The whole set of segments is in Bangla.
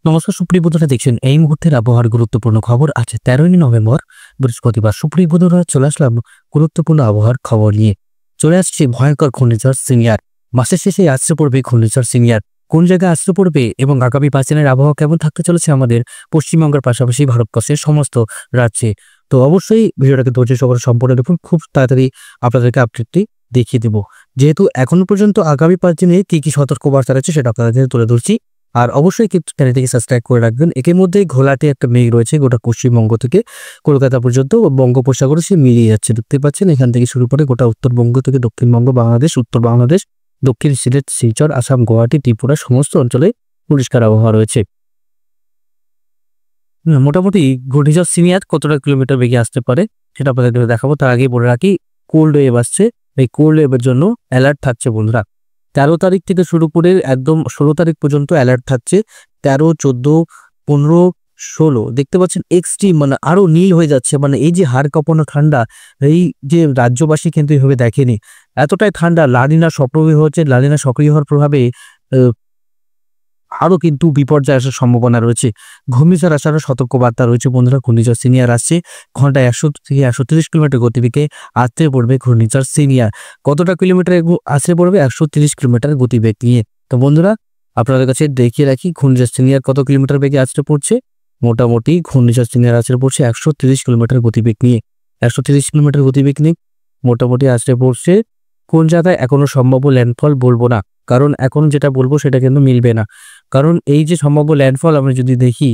নমস্কার সুপ্রিয় বন্ধুরা, দেখছেন এই মুহূর্তের আবহাওয়ার গুরুত্বপূর্ণ খবর। আজ 13ই নভেম্বর বৃহস্পতিবার। সুপ্রিয় বন্ধুরা, চলে আসলাম গুরুত্বপূর্ণ আবহাওয়ার খবর নিয়ে। চলে আসছে ভয়ঙ্কর ঘূর্ণিঝড় সিনিয়র। মাসের শেষে আছড়ে পড়বে ঘূর্ণিঝড় সিনিয়র। কোন জায়গায় আছড়ে পড়বে এবং আগামী 5 দিনের আবহাওয়া কেমন থাকতে চলেছে আমাদের পশ্চিমবঙ্গের পাশাপাশি ভারতবর্ষের সমস্ত রাজ্যে, তো অবশ্যই ভিডিওটাকে ধৈর্য সহকারে সম্পূর্ণ দেখুন। খুব তাড়াতাড়ি আপনাদেরকে আপডেটটি দেখিয়ে দেবো। যেহেতু এখনো পর্যন্ত আগামী 5 দিনে কি কি সতর্কবার্তা রয়েছে সেটা আপনাদের তুলে ধরছি। আর অবশ্যই কিন্তু চ্যানেলটিকে সাবস্ক্রাইব করে রাখবেন। এর মধ্যে ঘোলাটে একটা মেঘ রয়েছে গোটা পশ্চিমবঙ্গ থেকে কলকাতা পর্যন্ত বঙ্গোপসাগরে সে মিলিয়ে যাচ্ছে, দেখতে পাচ্ছেন। এখান থেকে শুরু করে গোটা উত্তরবঙ্গ থেকে দক্ষিণবঙ্গ, বাংলাদেশ, উত্তর বাংলাদেশ, দক্ষিণ সিলেট, শিলচর, আসাম, গুয়াহাটি, ত্রিপুরা সমস্ত অঞ্চলে পরিষ্কার আবহাওয়া রয়েছে। মোটামুটি ঘূর্ণিঝড় সিনিয়র কতটা কিলোমিটার বেগে আসতে পারে সেটা আপনাদের দেখাবো। তার আগে বলে রাখি, কোল্ড ওয়েভ আসছে। এই কোল্ড ওয়েভের জন্য অ্যালার্ট থাকছে বন্ধুরা। 13 তারিখ থেকে শুরু করে একদম 16 তারিখ পর্যন্ত অ্যালার্ট থাকছে। 13, 14, 15, 16 দেখতে পাচ্ছেন এক্সট্রিম, মানে আরো নীল হয়ে যাচ্ছে। মানে এই যে হাড় কাঁপানো ঠান্ডা, এই যে রাজ্যবাসী কিন্তু এইভাবে দেখেনি, এতটাই ঠান্ডা। লানিনা সক্রিয় হচ্ছে, লানিনা সক্রিয় হওয়ার প্রভাবে আরো কিন্তু বিপর্যয় আসার সম্ভাবনা রয়েছে। ঘূর্ণিঝড় আসার সতর্কবার্তা রয়েছে বন্ধুরা। ঘূর্ণিঝড় সিনিয়র আসছে, ঘন্টায় 100 থেকে 130 কিলোমিটার গতিবেগে আছড়ে পড়বে ঘূর্ণিঝড় সিনিয়র। কতটা কিলোমিটার আছড়ে পড়বে? 130 কিলোমিটার গতিবেগ নিয়ে। তো বন্ধুরা, আপনাদের কাছে দেখিয়ে রাখি ঘূর্ণিঝড় সিনিয়র কত কিলোমিটার বেগে আছড়ে পড়ছে। মোটামুটি ঘূর্ণিঝড় সিনিয়র আছড়ে পড়ছে 130 কিলোমিটার গতিবেগ নিয়ে। 130 কিলোমিটার গতিবেগ নিয়ে মোটামুটি আছড়ে পড়ছে। কোন জায়গায় এখনো সম্ভাব্য ল্যান্ডফল বলবো না, কারণ এখন যেটা বলবো সেটা কিন্তু মিলবে না। কারণ এই যে সম্ভাব্য ল্যান্ডফল আমরা যদি দেখি,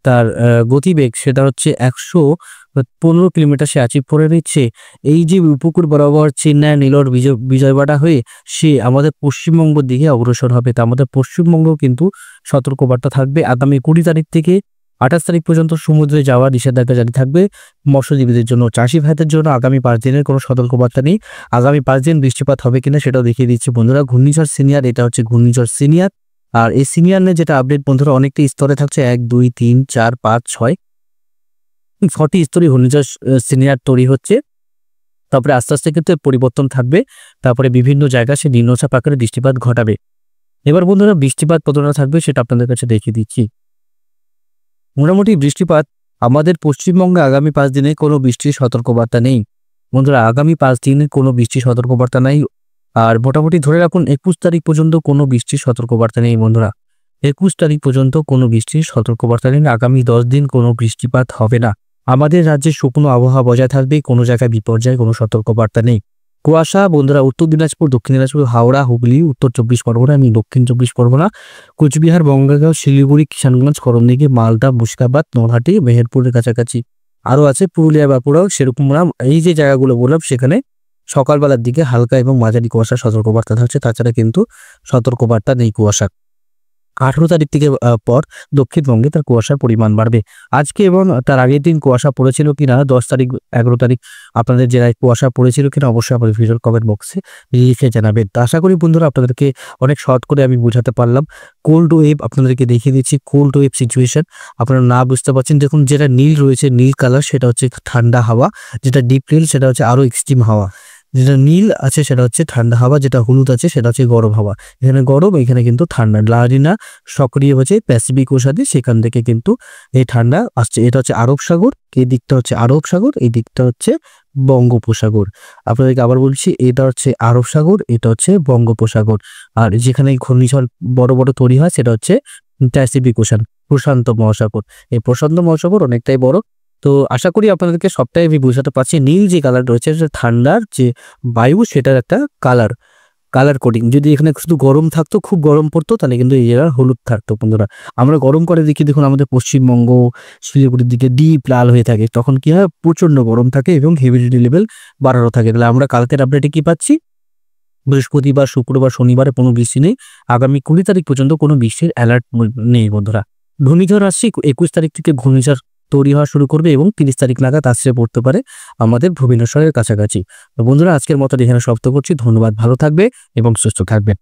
তার গতিবেগ সেটা হচ্ছে 115 কিলোমিটার সে অ্যাচিভ করে নিচ্ছে। এই যে উপকূল বরাবর চেন্নাই, নীলর, বিজয়বাড়া হয়ে সে আমাদের পশ্চিমবঙ্গের দিকে অগ্রসর হবে। তা আমাদের পশ্চিমবঙ্গ কিন্তু সতর্কবার্তা থাকবে। আগামী 20 তারিখ থেকে 28 তারিখ পর্যন্ত সমুদ্রে যাওয়ার নিষেধাজ্ঞা জারি থাকবে মৎস্যজীবীদের জন্য। চাষি ভাইদের জন্য আগামী 5 দিনের কোনো সতর্কবার্তা নেই। আগামী 5 দিন বৃষ্টিপাত হবে কিনা সেটাও দেখিয়ে দিচ্ছি বন্ধুরা। ঘূর্ণিঝড় সিনিয়র, এটা হচ্ছে ঘূর্ণিঝড় সিনিয়র। আর এই সিনিয়র নিয়ে যেটা আপডেট বন্ধুরা, অনেকটা স্তরে থাকছে। 1, 2, 3, 4, 5, 6, 6টি স্তরে ঘূর্ণিঝড় সিনিয়র তৈরি হচ্ছে। তারপরে আস্তে আস্তে কিন্তু পরিবর্তন থাকবে। তারপরে বিভিন্ন জায়গায় সে নিম্নচাপ আকারে বৃষ্টিপাত ঘটাবে। এবার বন্ধুরা, বৃষ্টিপাত কতটা থাকবে সেটা আপনাদের কাছে দেখিয়ে দিচ্ছি। মোটামুটি বৃষ্টিপাত আমাদের পশ্চিমবঙ্গে আগামী 5 দিনে কোনো বৃষ্টির সতর্কবার্তা নেই বন্ধুরা। আগামী 5 দিনে কোনো বৃষ্টির সতর্কবার্তা নেই। আর মোটামুটি ধরে রাখুন 21 তারিখ পর্যন্ত কোনো বৃষ্টির সতর্কবার্তা নেই বন্ধুরা। 21 তারিখ পর্যন্ত কোনো বৃষ্টির সতর্কবার্তা নেই। আগামী 10 দিন কোনো বৃষ্টিপাত হবে না। আমাদের রাজ্যে শুকনো আবহাওয়া বজায় থাকবে। কোনো জায়গায় বিপর্যয়, কোনো সতর্কবার্তা নেই। কুয়াশা বন্ধুরা, উত্তর দিনাজপুর, দক্ষিণ দিনাজপুর, হাওড়া, হুগলি, উত্তর 24 পরগনা, দক্ষিণ 24 পরগনা, কোচবিহার, বঙ্গাইগাঁও, শিলিগুড়ি, কিষানগঞ্জ, করণদিঘি, মালদা, মুর্শিদাবাদ, নলহাটি, মেহেরপুরের কাছাকাছি আরও আছে, পুরুলিয়া, বাঁকুড়া, সেরকম নাম। এই যে জায়গাগুলো বললাম সেখানে সকালবেলার দিকে হালকা এবং মাঝারি কুয়াশার সতর্কবার্তা থাকছে। তাছাড়া কিন্তু সতর্কবার্তা নেই কুয়াশা। 18 তারিখ থেকে পর দক্ষিণবঙ্গে তার কুয়াশার পরিমাণ বাড়বে। আজকে এবং তার আগের দিন কুয়াশা পড়েছিল কিনা, 10 তারিখ, 11 তারিখ আপনাদের জেলায় কুয়াশা পড়েছিল কিনা অবশ্যই আমাদের ভিডিওর কমেন্ট বক্সে লিখে জানাবেন। তো আশা করি বন্ধুরা আপনাদেরকে অনেক শর্ট করে আমি বোঝাতে পারলাম। কোল্ড ওয়েভ আপনাদেরকে দেখিয়ে দিচ্ছি। কোল্ড ওয়েভ সিচুয়েশন আপনারা না বুঝতে পারছেন, দেখুন যেটা নীল রয়েছে, নীল কালার, সেটা হচ্ছে ঠান্ডা হাওয়া। যেটা ডিপ নীল সেটা হচ্ছে আরো এক্সট্রিম হাওয়া। যেটা নীল আছে সেটা হচ্ছে ঠান্ডা হাওয়া, যেটা হলুদ আছে সেটা হচ্ছে গরম হাওয়া। এখানে গরম, এখানে কিন্তু ঠান্ডা। লানিনা সক্রিয় হচ্ছে প্যাসিফিক ওশানে, সেখান থেকে কিন্তু এই ঠান্ডা আসছে। এটা হচ্ছে আরব সাগর, এই দিকটা হচ্ছে আরব সাগর, এই দিকটা হচ্ছে বঙ্গোপসাগর। আপনাদেরকে আবার বলছি, এটা হচ্ছে আরব সাগর, এটা হচ্ছে বঙ্গোপসাগর। আর যেখানে ঘূর্ণিঝড় বড় বড় তৈরি হয় সেটা হচ্ছে প্যাসিফিক ওশান, প্রশান্ত মহাসাগর। এই প্রশান্ত মহাসাগর অনেকটাই বড়। তো আশা করি আপনাদেরকে সবটাই আমি বোঝাতে পারছি। নীল যে কালার রয়েছে সেটা ঠান্ডার যে বায়ু, সেটার একটা কালার কোডিং। যদি এখানে শুধু গরম থাকতো, খুব গরম পড়তো, তাহলে কিন্তু এই জায়গায় হলুদ থাকতো বন্ধুরা। আমরা গরম করে দেখি, দেখুন আমাদের পশ্চিমবঙ্গ, শিলিগুড়ির দিকে ডিপ লাল হয়ে থাকে। তখন কি হয়? প্রচন্ড গরম থাকে এবং হিউমিডিটি লেভেল বাড়ানো থাকে। তাহলে আমরা কালকের আপডেটে কি পাচ্ছি? বৃহস্পতিবার, শুক্রবার, শনিবারে কোনো বৃষ্টি নেই। আগামী 20 তারিখ পর্যন্ত কোনো বৃষ্টির অ্যালার্ট নেই বন্ধুরা। ঘূর্ণিঝড় আসছে 21 তারিখ থেকে ঘূর্ণিঝড় তৈরি হওয়া শুরু করবে এবং 30 তারিখ নাগাদ আছড়ে পড়তে পারে আমাদের ভুবনেশ্বরের কাছাকাছি। তো বন্ধুরা, আজকের মতো এখানে সমাপ্ত করছি। ধন্যবাদ, ভালো থাকবে এবং সুস্থ থাকবেন।